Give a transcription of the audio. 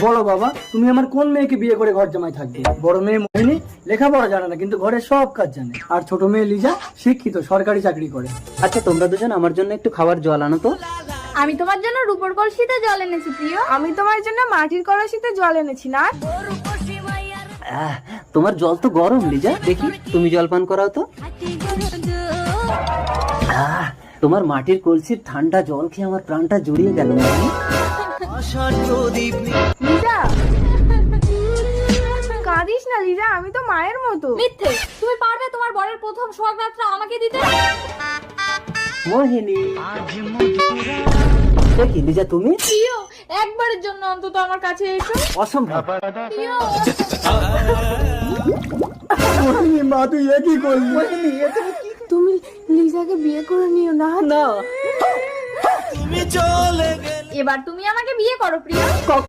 বলো বাবা, তুমি আমার কোন মেয়েকে বিয়ে করে ঘর জামাই থাকবে? বড় মেয়ে মোহিনী লেখাপড়া জানে না, কিন্তু ঘরের সব কাজ জানে। আর ছোট মেয়ে লিজা শিক্ষিত, সরকারি চাকরি করে। আচ্ছা তোমরা দুজন আমার জন্য একটু খাবার জল আনো তো। আমি তোমার জন্য রূপোর কলসিতে জল এনেছি প্রিয়। আমি তোমার জন্য মাটির কলসিতে জল এনেছি না। তোমার জল তো গরম লিজা, দেখি তুমি জল পান করাও তো। তোমার মাটির কলসির ঠান্ডা জল খেয়ে আমার প্রাণটা জুড়িয়ে গেল। লিজা কাঁদিস না লিজা, আমি তো মায়ের মতো। মিথ্যে, তুমি পারবে তোমার বরের প্রথম সোহাগ রাতটা আমাকে দিতে? মোহিনী, দেখি লিজা তুমি। প্রিয়, একবারের জন্য অন্তত আমার কাছে এসো। অসম্ভব। প্রিয়, মোহিনী মা, তুই এ কি করলি? তুমি লিজাকে বিয়ে করে নিও না। না, এবার তুমি আমাকে বিয়ে করো প্রিয়।